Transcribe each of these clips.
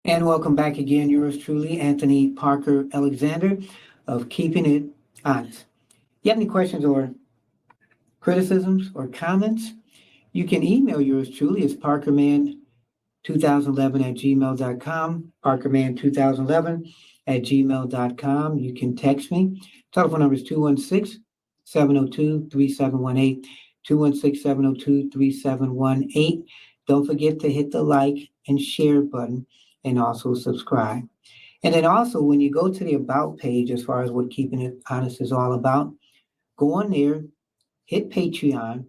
And welcome back again, yours truly, Anthony Parker Alexander of Keeping It Honest. You have any questions or criticisms or comments? You can email yours truly. It's parkerman2011 at gmail.com, parkerman2011 at gmail.com. You can text me. Telephone number is 216 702 3718. 216 702 3718. Don't forget to hit the like and share button and also subscribe. And then also, when you go to the About page, as far as what Keeping It Honest is all about, go on there, hit Patreon.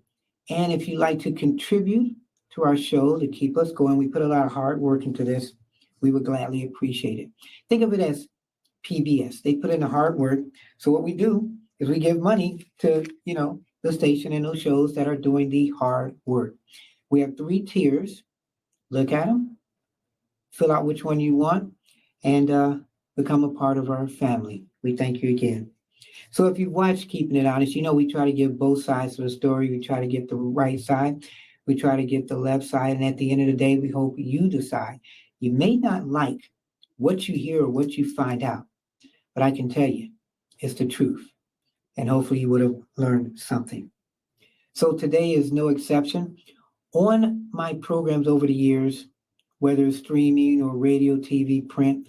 And if you'd like to contribute to our show to keep us going, we put a lot of hard work into this. We would gladly appreciate it. Think of it as PBS. They put in the hard work. So what we do is we give money to, the station and those shows that are doing the hard work. We have 3 tiers. Look at them, fill out which one you want, and become a part of our family. We thank you again. So if you've watched Keeping It Honest, we try to give both sides of the story. We try to get the right side. We try to get the left side. And at the end of the day, we hope you decide. You may not like what you hear or what you find out, but I can tell you, it's the truth. And hopefully you would have learned something. So today is no exception. On my programs over the years, whether it's streaming or radio, TV, print,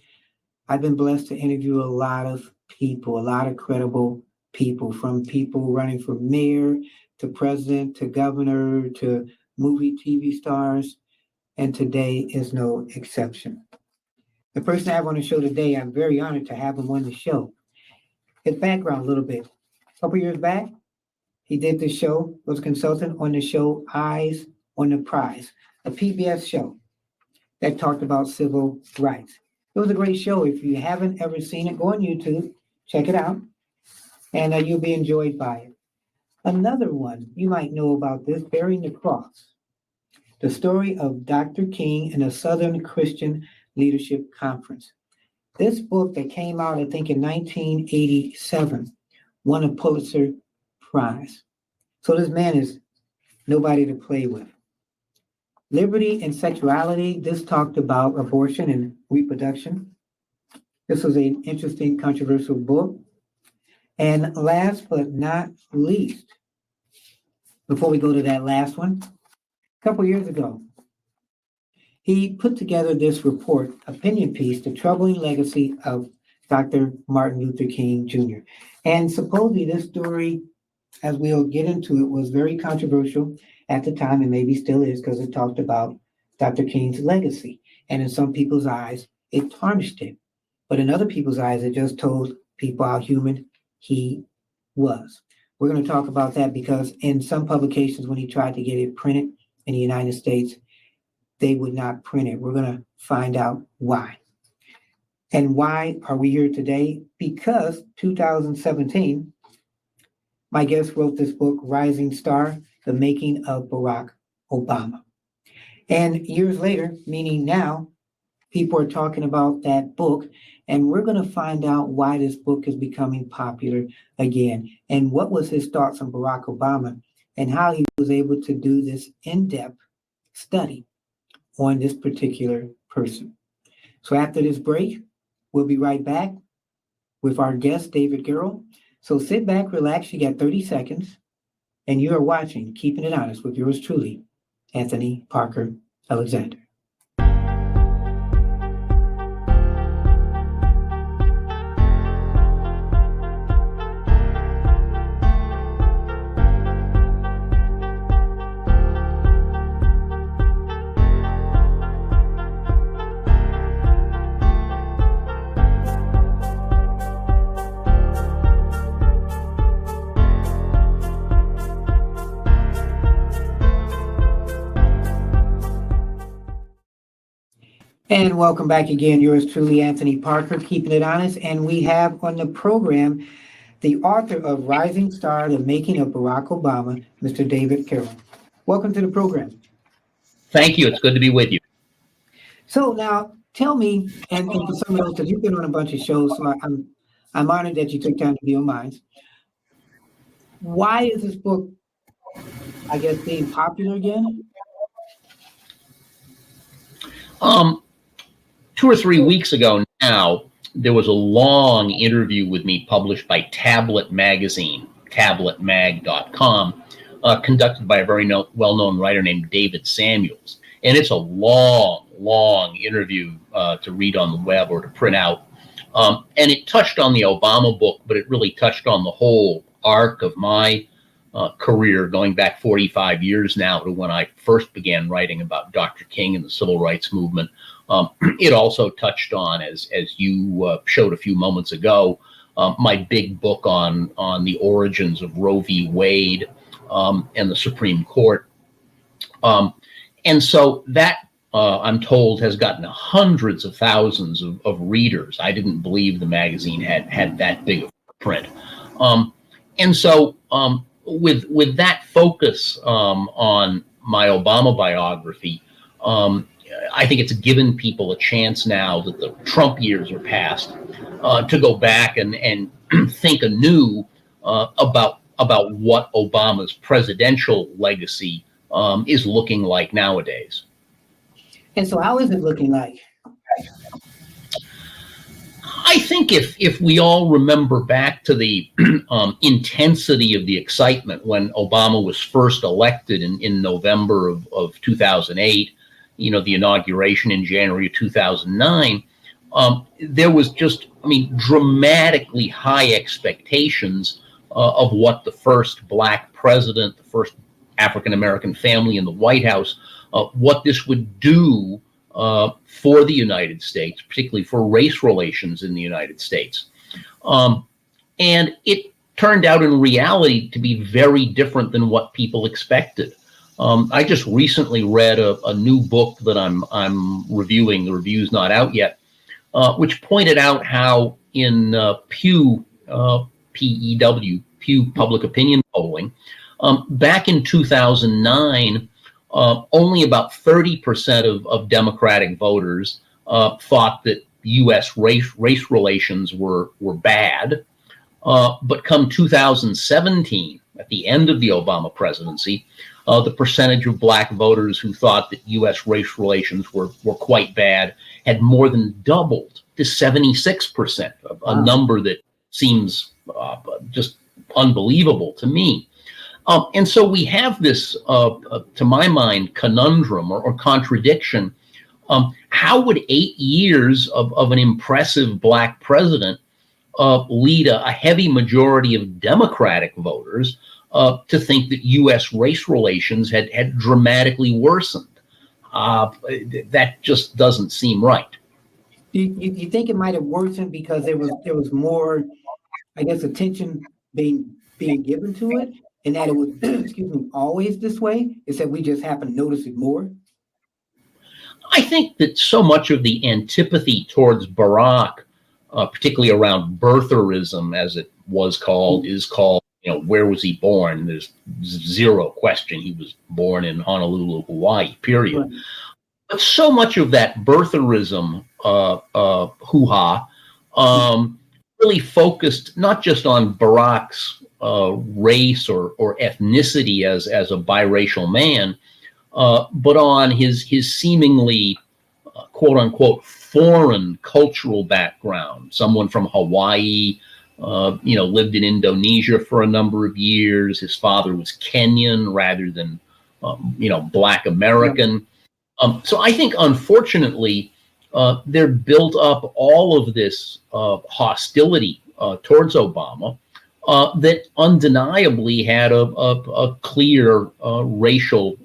I've been blessed to interview a lot of people, a lot of credible people, from people running for mayor to president to governor to movie TV stars, and today is no exception. The person I have on the show today, I'm very honored to have him on the show. His background a little bit. A couple years back, he did the show, was a consultant on the show Eyes on the Prize, a PBS show that talked about civil rights. It was a great show. If you haven't ever seen it, go on YouTube, check it out, and you'll be enjoyed by it. Another one, you might know about this, Bearing the Cross, the story of Dr. King and the Southern Christian Leadership Conference. This book that came out, I think, in 1987, won a Pulitzer Prize. So this man is nobody to play with. Liberty and Sexuality, this talked about abortion and reproduction. This was an interesting, controversial book. And last but not least, before we go to that last one, a couple years ago, he put together this report, opinion piece, The Troubling Legacy of Dr. Martin Luther King Jr. And supposedly this story, as we'll get into it, was very controversial at the time, and maybe still is, because it talked about Dr. King's legacy. And in some people's eyes, it tarnished it. But in other people's eyes, it just told people how human he was. We're going to talk about that because in some publications, when he tried to get it printed in the United States, they would not print it. We're going to find out why. And why are we here today? Because 2017, my guest wrote this book, Rising Star, The Making of Barack Obama. And years later, meaning now, people are talking about that book, and we're going to find out why this book is becoming popular again, and what was his thoughts on Barack Obama, and how he was able to do this in-depth study on this particular person. So after this break, we'll be right back with our guest, David Garrow. So sit back, relax, you got 30 seconds, and you are watching Keeping It Honest with yours truly, Anthony Parker Alexander. And welcome back again, yours truly, Anthony Parker, Keeping It Honest. And we have on the program the author of Rising Star, The Making of Barack Obama, Mr. David Garrow. Welcome to the program. Thank you. It's good to be with you. So now tell me, and for some of those, because you've been on a bunch of shows, so I'm honored that you took time to be on mine. Why is this book, I guess, being popular again? 2 or 3 weeks ago now, there was a long interview with me published by Tablet Magazine, tabletmag.com, conducted by a very well-known writer named David Samuels. And it's a long, long interview to read on the web or to print out. And it touched on the Obama book, but it really touched on the whole arc of my career going back 45 years now to when I first began writing about Dr. King and the civil rights movement. It also touched on, as you showed a few moments ago, my big book on the origins of Roe v. Wade and the Supreme Court. And so that, I'm told, has gotten hundreds of thousands of readers. I didn't believe the magazine had that big of a print. And so with that focus on my Obama biography, I think it's given people a chance now that the Trump years are past to go back and think anew about what Obama's presidential legacy is looking like nowadays. And so how is it looking like? I think if we all remember back to the intensity of the excitement when Obama was first elected in November of 2008, the inauguration in January of 2009, there was just, dramatically high expectations of what the first Black president, the first African-American family in the White House, what this would do for the United States, particularly for race relations in the United States. And it turned out in reality to be very different than what people expected. I just recently read a new book that I'm reviewing. The review's not out yet, which pointed out how in Pew, P-E-W, Pew Public Opinion Polling, back in 2009, only about 30% of Democratic voters thought that U.S. race relations were bad. But come 2017, at the end of the Obama presidency, the percentage of Black voters who thought that U.S. race relations were quite bad had more than doubled to 76%, a number that seems just unbelievable to me. And so we have this, to my mind, conundrum or contradiction. How would 8 years of an impressive Black president lead a heavy majority of Democratic voters to think that U.S. race relations had dramatically worsened? That just doesn't seem right. You think it might have worsened because there was more, I guess, attention being given to it, and that it was always this way? It's that we just happen to notice it more? I think that so much of the antipathy towards Barack, particularly around birtherism, as it was called, is called, where was he born? There's zero question he was born in Honolulu, Hawaii, period. Right. But so much of that birtherism hoo-ha really focused not just on Barack's race or ethnicity as a biracial man, but on his seemingly quote unquote foreign cultural background. Someone from Hawaii, lived in Indonesia for a number of years. His father was Kenyan rather than, Black American. So I think, unfortunately, there built up all of this hostility towards Obama that undeniably had a clear racial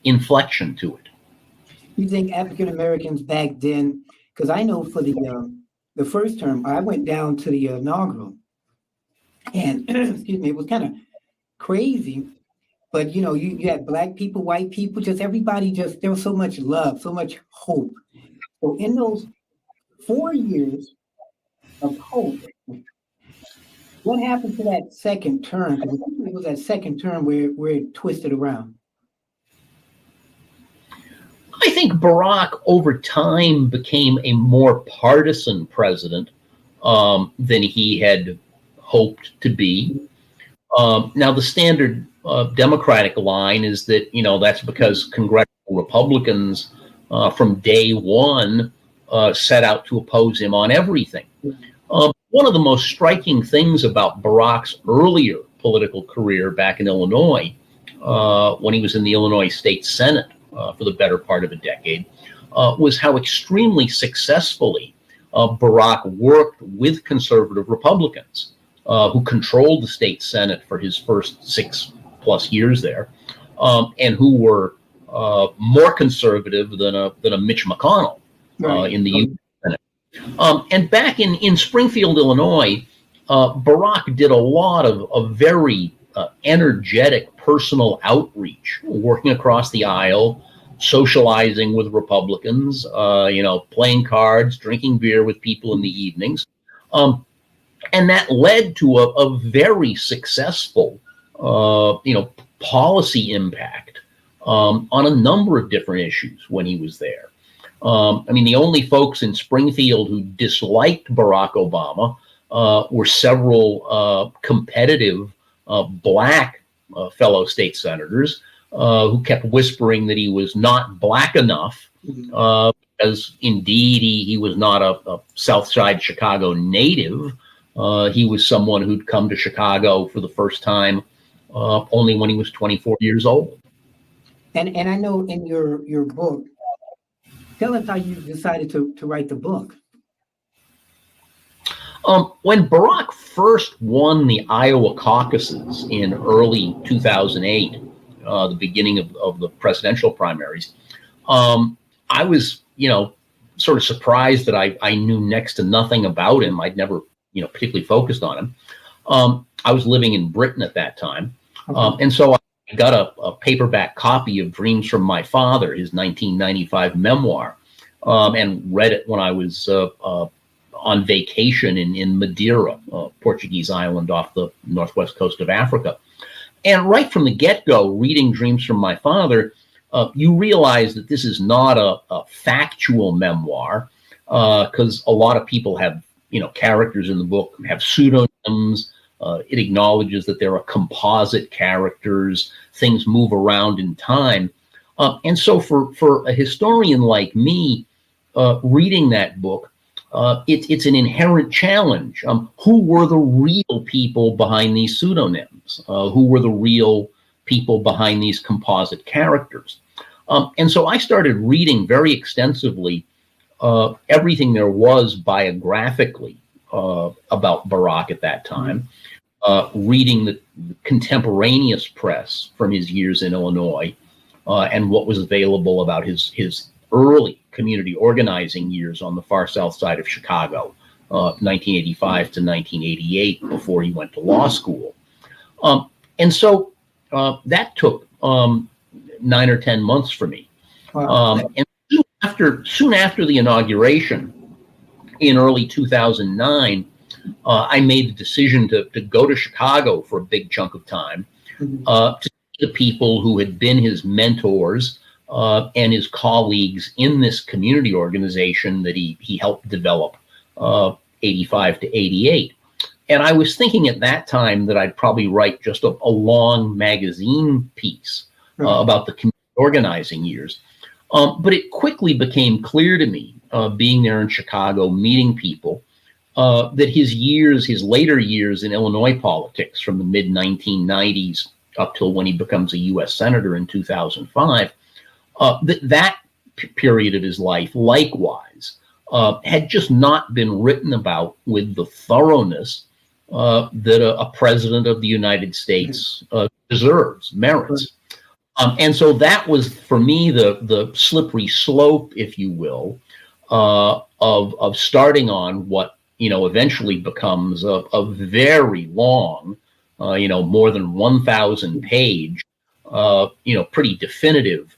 inflection to it. You think African Americans back then, because I know for the first term, I went down to the inaugural, and it was kind of crazy. But you had Black people, white people, just everybody. There was so much love, so much hope. So in those 4 years of hope, what happened to that second term? Because it was that second term where it twisted around. I think Barack over time became a more partisan president than he had hoped to be. Now, the standard Democratic line is that, that's because congressional Republicans from day one set out to oppose him on everything. One of the most striking things about Barack's earlier political career back in Illinois, when he was in the Illinois State Senate for the better part of a decade, was how extremely successfully Barack worked with conservative Republicans who controlled the state Senate for his first 6+ years there, and who were more conservative than a Mitch McConnell in the U.S. Senate. And back in Springfield, Illinois, Barack did a lot of very energetic personal outreach, working across the aisle, socializing with Republicans, playing cards, drinking beer with people in the evenings. And that led to a very successful, policy impact on a number of different issues when he was there. The only folks in Springfield who disliked Barack Obama were several competitive black fellow state senators who kept whispering that he was not black enough, because indeed he was not a South Side Chicago native. He was someone who'd come to Chicago for the first time only when he was 24 years old. And I know in your book, tell us how you decided to write the book. When Barack first won the Iowa caucuses in early 2008, the beginning of the presidential primaries, I was, sort of surprised that I knew next to nothing about him. I'd never, particularly focused on him. I was living in Britain at that time. And so I got a paperback copy of Dreams from My Father, his 1995 memoir, and read it when I was on vacation in Madeira, a Portuguese island off the northwest coast of Africa. And right from the get-go, reading Dreams from My Father, you realize that this is not a factual memoir, because a lot of people have, characters in the book have pseudonyms. It acknowledges that there are composite characters, things move around in time. And so for a historian like me, reading that book, it's an inherent challenge. Who were the real people behind these pseudonyms? Who were the real people behind these composite characters? And so I started reading very extensively everything there was biographically about Barack at that time, reading the contemporaneous press from his years in Illinois, and what was available about his early community organizing years on the far south side of Chicago, 1985 to 1988, before he went to law school. And so that took 9 or 10 months for me. Wow. And soon after the inauguration in early 2009, I made the decision to go to Chicago for a big chunk of time, to see the people who had been his mentors and his colleagues in this community organization that he helped develop 85 to 88. And I was thinking at that time that I'd probably write just a long magazine piece about the community organizing years. But it quickly became clear to me, being there in Chicago, meeting people, that his later years in Illinois politics, from the mid-1990s up till when he becomes a U.S. Senator in 2005, that period of his life, likewise, had just not been written about with the thoroughness that a president of the United States deserves, merits. And so that was, for me, the slippery slope, if you will, of starting on what eventually becomes a very long, more than 1,000 page, pretty definitive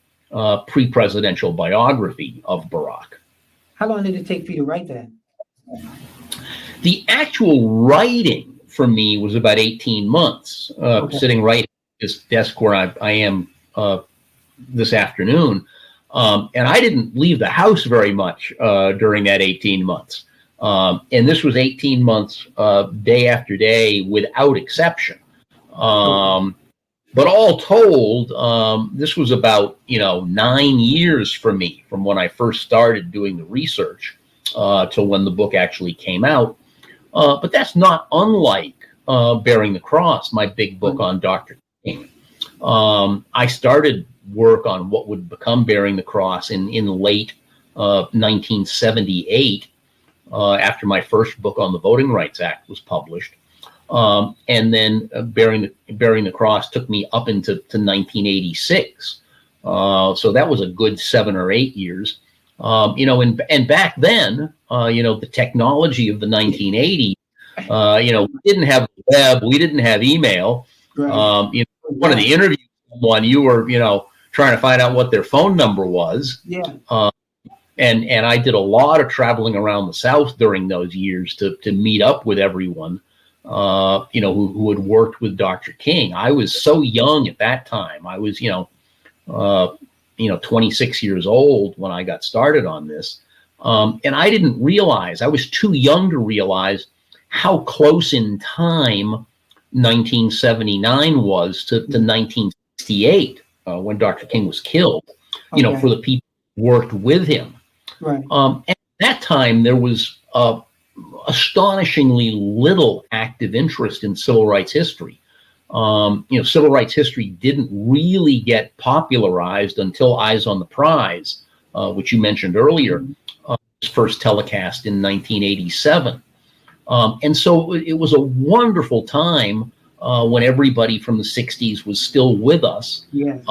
pre-presidential biography of Barack. How long did it take for you to write that? The actual writing for me was about 18 months, sitting right at this desk where I am this afternoon. And I didn't leave the house very much during that 18 months. And this was 18 months, day after day, without exception. But all told, this was about 9 years for me from when I first started doing the research till when the book actually came out. But that's not unlike Bearing the Cross, my big book on Dr. King. I started work on what would become Bearing the Cross in late 1978, after my first book on the Voting Rights Act was published. And then Bearing the Cross took me up into 1986. So that was a good 7 or 8 years. And back then, the technology of the 1980s, we didn't have the web, we didn't have email. Right. One of the interviews, you were, trying to find out what their phone number was. Yeah. And I did a lot of traveling around the South during those years to meet up with everyone, who had worked with Dr. King. I was so young at that time. I was, 26 years old when I got started on this. And I didn't realize, I was too young to realize how close in time 1979 was to 1968, when Dr. King was killed, for the people who worked with him. Right. And at that time, there was astonishingly little active interest in civil rights history. Civil rights history didn't really get popularized until Eyes on the Prize, which you mentioned earlier, was first telecast in 1987. And so it was a wonderful time when everybody from the 60s was still with us. Yes.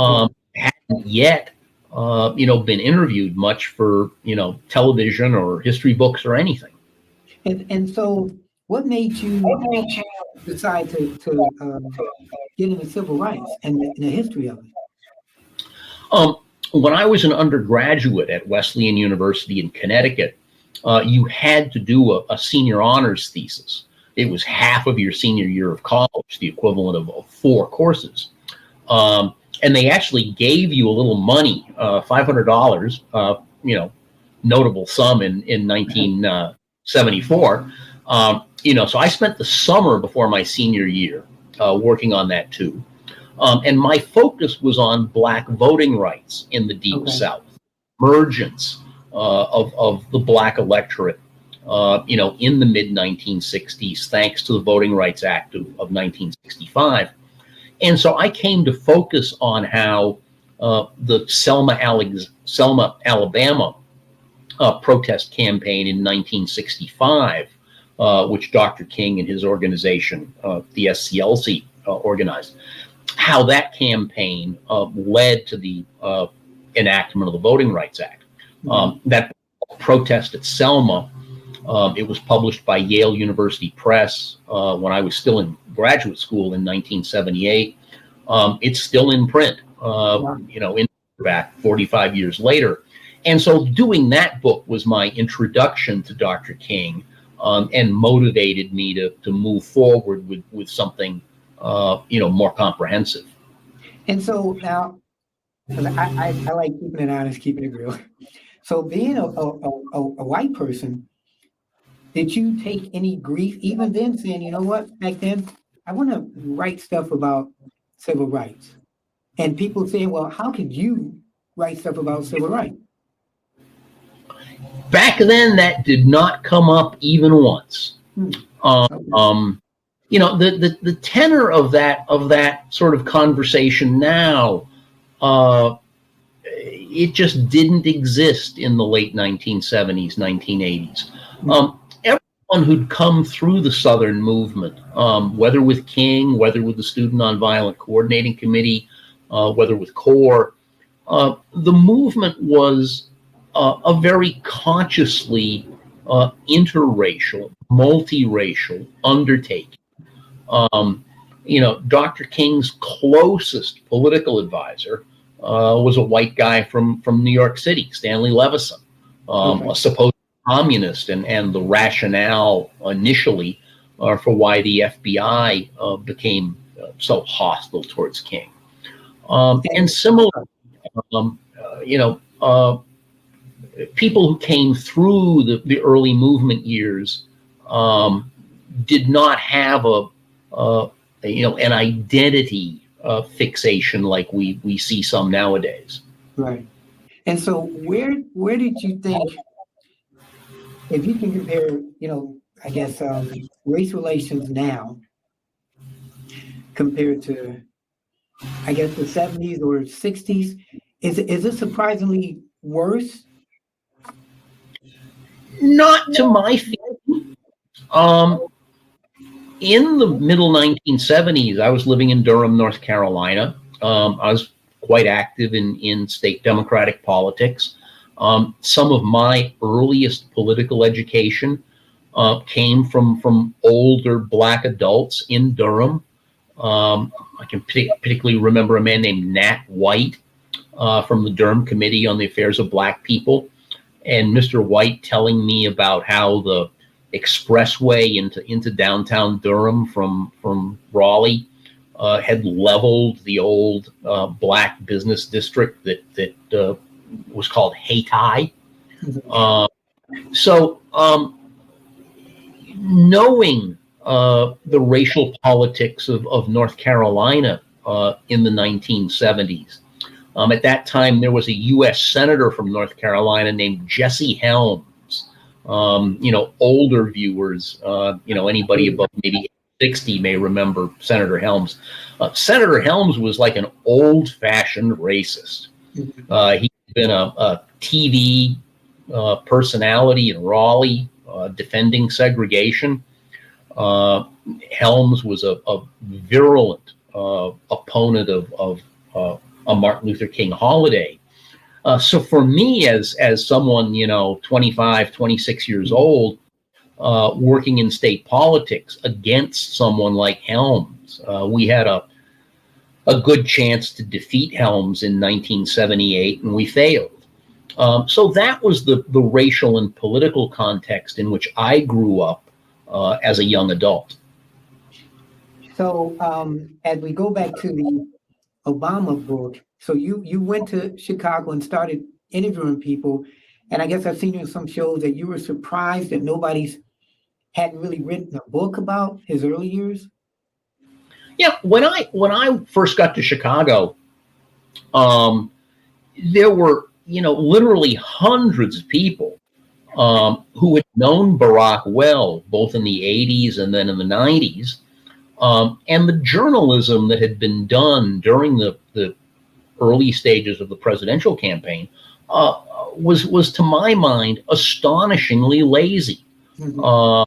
Hadn't yet, been interviewed much for, television or history books or anything. And so what made you decide to get into civil rights and the history of it? When I was an undergraduate at Wesleyan University in Connecticut, you had to do a senior honors thesis. It was half of your senior year of college, the equivalent of 4 courses. And they actually gave you a little money, $500, notable sum in 1974. So I spent the summer before my senior year working on that too. And my focus was on Black voting rights in the Deep South, emergence of the Black electorate, in the mid-1960s, thanks to the Voting Rights Act of 1965. And so I came to focus on how the Selma, Alabama protest campaign in 1965, which Dr. King and his organization, the SCLC, organized, how that campaign led to the enactment of the Voting Rights Act. That protest at Selma, it was published by Yale University Press when I was still in graduate school in 1978. It's still in print, in back 45 years later. And so doing that book was my introduction to Dr. King, and motivated me to move forward with something, more comprehensive. And so now, 'cause I like keeping it honest, keeping it real. So being a white person, did you take any grief even then, saying, you know what, back then, I want to write stuff about civil rights? And people saying, well, how could you write stuff about civil rights? Back then, that did not come up even once. The tenor of that sort of conversation now, it just didn't exist in the late 1970s, 1980s. Everyone who'd come through the Southern movement, whether with King, whether with the Student Nonviolent Coordinating Committee, whether with CORE, the movement was a very consciously interracial, multiracial undertaking. Dr. King's closest political advisor was a white guy from New York City, Stanley Levison, a supposed communist, and the rationale initially for why the FBI became so hostile towards King. And similarly, people who came through the early movement years did not have an identity fixation like we see some nowadays. Right. And so where did you think if you can compare, I guess, race relations now compared to, I guess, the 70s or 60s, is it surprisingly worse? Not to my feeling. In the middle 1970s, I was living in Durham, North Carolina. I was quite active in state Democratic politics. Some of my earliest political education came from older Black adults in Durham. I can particularly remember a man named Nat White from the Durham Committee on the Affairs of Black People, and Mr. White telling me about how the expressway into downtown Durham from Raleigh had leveled the old Black business district that was called Hayti. So knowing the racial politics of North Carolina in the 1970s, at that time there was a U.S. senator from North Carolina named Jesse Helms. Older viewers, anybody above maybe 60 may remember Senator Helms. Senator Helms was like an old-fashioned racist. He'd been a TV personality in Raleigh, defending segregation. Helms was a virulent opponent of a Martin Luther King holiday. So for me, as someone, 25, 26 years old, working in state politics against someone like Helms, we had a good chance to defeat Helms in 1978, and we failed. So that was the racial and political context in which I grew up as a young adult. So as we go back to the Obama book, so you went to Chicago and started interviewing people, and I guess I've seen you in some shows that you were surprised that nobody's hadn't really written a book about his early years. Yeah, when I first got to Chicago, there were literally hundreds of people who had known Barack well, both in the 80s and then in the 90s. And the journalism that had been done during the early stages of the presidential campaign was, to my mind, astonishingly lazy. Mm-hmm.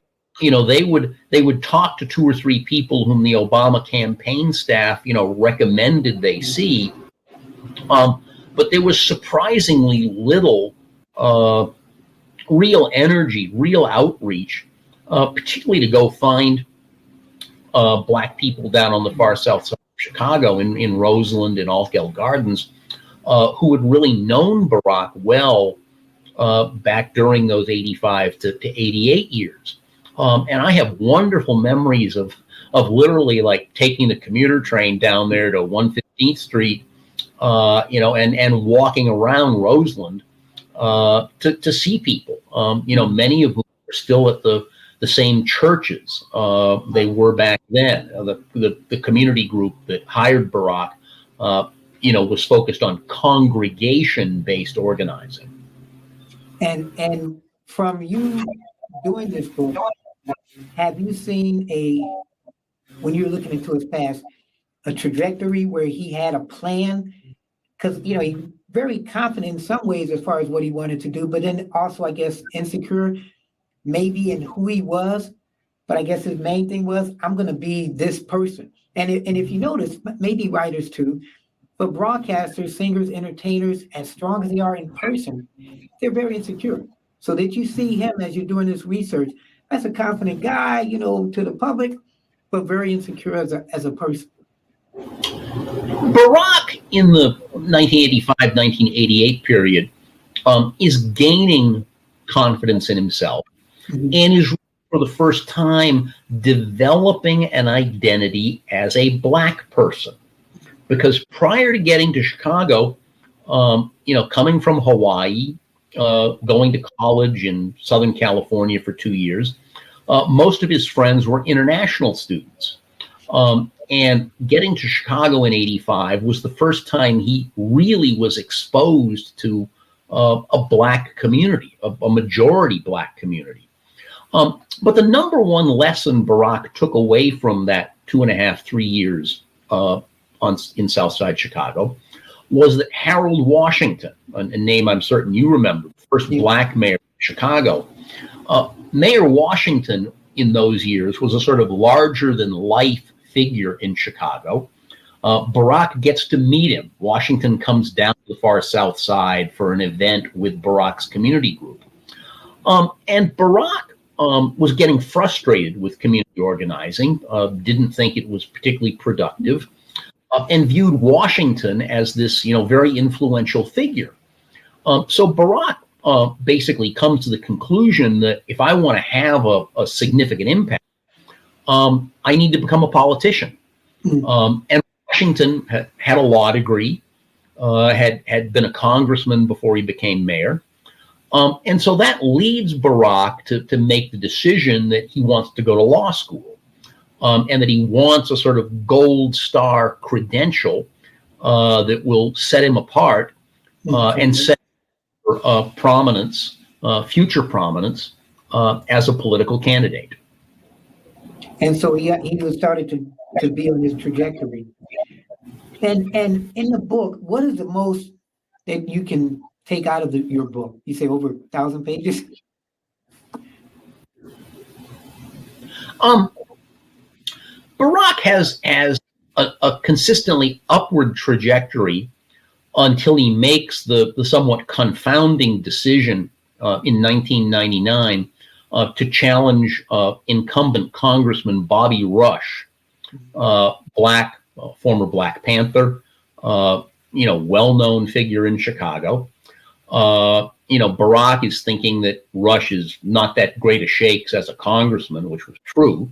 They would talk to two or three people whom the Obama campaign staff, recommended they see. But there was surprisingly little real energy, real outreach, particularly to go find Black people down on the far south side of Chicago in Roseland and Altgeld Gardens who had really known Barack well back during those 85 to 88 years. And I have wonderful memories of literally like taking the commuter train down there to 115th Street, and walking around Roseland to see people, many of whom are still at the same churches they were back then. The community group that hired Barack, was focused on congregation-based organizing. And from you doing this book, have you seen when you're looking into his past, a trajectory where he had a plan? Because he's very confident in some ways as far as what he wanted to do, but then also, I guess, insecure maybe in who he was. But I guess his main thing was, I'm going to be this person. And if you notice, maybe writers too, but broadcasters, singers, entertainers, as strong as they are in person, they're very insecure. So that you see him as you're doing this research, that's a confident guy, to the public, but very insecure as a person. Barack in the 1985-1988 period is gaining confidence in himself, mm-hmm. and is for the first time developing an identity as a Black person. Because prior to getting to Chicago, coming from Hawaii, going to college in Southern California for 2 years, most of his friends were international students. And getting to Chicago in 85 was the first time he really was exposed to a black community, a majority black community. But the number one lesson Barack took away from that 2.5, 3 years in Southside Chicago was that Harold Washington, a name I'm certain you remember, the first black mayor of Chicago, Mayor Washington in those years was a sort of larger than life figure in Chicago. Barack gets to meet him. Washington comes down to the far south side for an event with Barack's community group. And Barack was getting frustrated with community organizing, didn't think it was particularly productive, and viewed Washington as this, very influential figure. So Barack basically comes to the conclusion that if I want to have a significant impact, I need to become a politician. And Washington had a law degree, had been a congressman before he became mayor. And so that leads Barack to make the decision that he wants to go to law school, and that he wants a sort of gold star credential that will set him apart and set prominence, future prominence, as a political candidate. And so he was started to be on this trajectory. And in the book, what is the most that you can take out of your book? You say over 1,000 pages? Barack has a consistently upward trajectory until he makes the somewhat confounding decision in 1999 to challenge incumbent Congressman Bobby Rush, former Black Panther, well-known figure in Chicago. Barack is thinking that Rush is not that great a shakes as a congressman, which was true.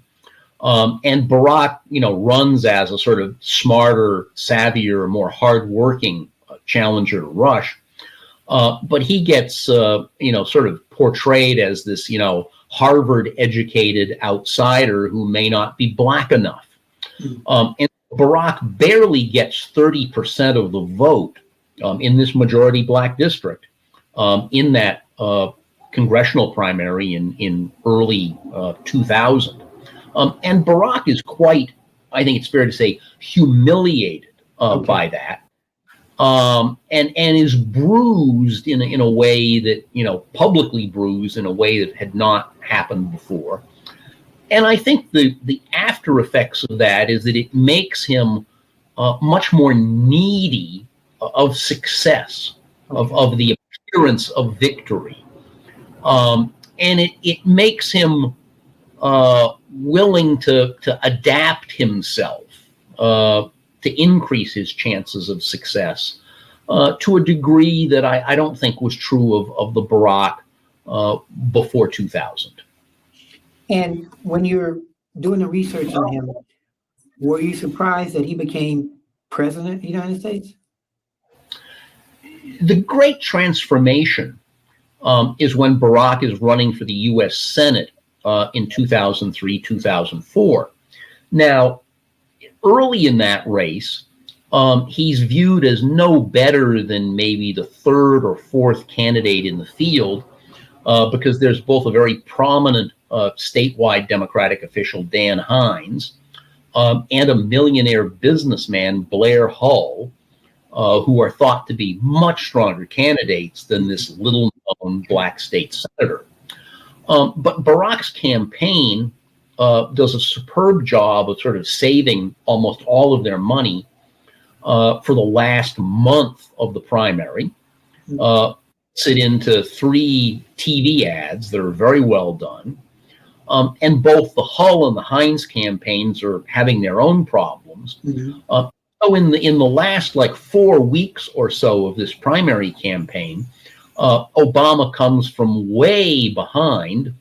And Barack, runs as a sort of smarter, savvier, more hardworking challenger to Rush. But he gets, sort of portrayed as this, Harvard-educated outsider who may not be black enough. And Barack barely gets 30% of the vote in this majority black district in that congressional primary in early 2000. And Barack is quite, I think it's fair to say, humiliated by that. And is bruised in a way that, publicly bruised in a way that had not happened before. And I think the after effects of that is that it makes him much more needy of success, of the appearance of victory. And it makes him willing to adapt himself to increase his chances of success to a degree that I don't think was true of the Barack before 2000. And when you're doing the research on him, were you surprised that he became president of the United States? The great transformation is when Barack is running for the U.S. Senate in 2003, 2004. Now, early in that race, he's viewed as no better than maybe the third or fourth candidate in the field because there's both a very prominent statewide Democratic official, Dan Hines, and a millionaire businessman, Blair Hull, who are thought to be much stronger candidates than this little-known black state senator. But Barack's campaign does a superb job of sort of saving almost all of their money for the last month of the primary, sit into 3 TV ads that are very well done. And both the Hull and the Hines campaigns are having their own problems. So in the last 4 weeks or so of this primary campaign, Obama comes from way behind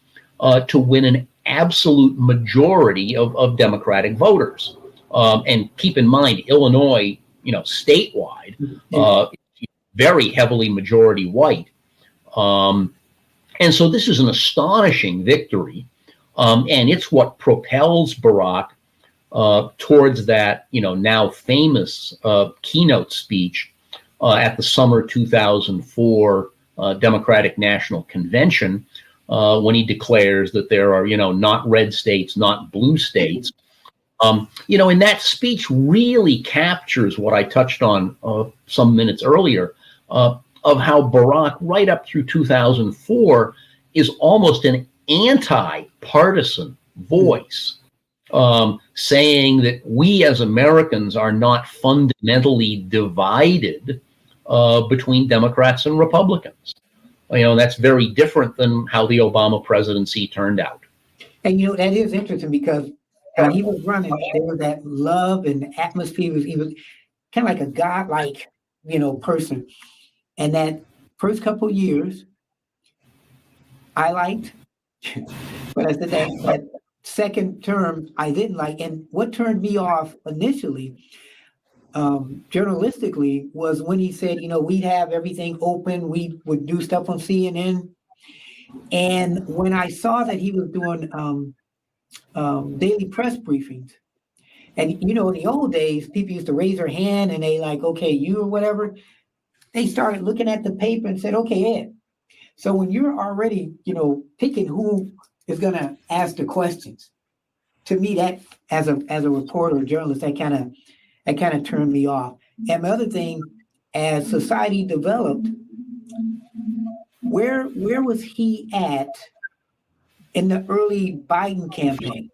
to win an absolute majority of Democratic voters. And keep in mind, Illinois, statewide, very heavily majority white. And so this is an astonishing victory. And it's what propels Barack towards that, now famous keynote speech at the summer 2004 Democratic National Convention, when he declares that there are, not red states, not blue states. And that speech really captures what I touched on some minutes earlier, of how Barack, right up through 2004, is almost an anti-partisan voice, saying that we as Americans are not fundamentally divided between Democrats and Republicans. That's very different than how the Obama presidency turned out. And that is interesting because when he was running, there was that love and atmosphere. He was kind of like a godlike, person. And that first couple of years, I liked, but I said that second term I didn't like. And what turned me off initially, journalistically, was when he said, we'd have everything open, we would do stuff on CNN. And when I saw that he was doing daily press briefings, and in the old days, people used to raise their hand and they like, okay, you or whatever. They started looking at the paper and said, okay, Ed. So when you're already, picking who is going to ask the questions, to me, that as a reporter or journalist, that kind of turned me off. And the other thing, as society developed, where was he at in the early Biden campaign?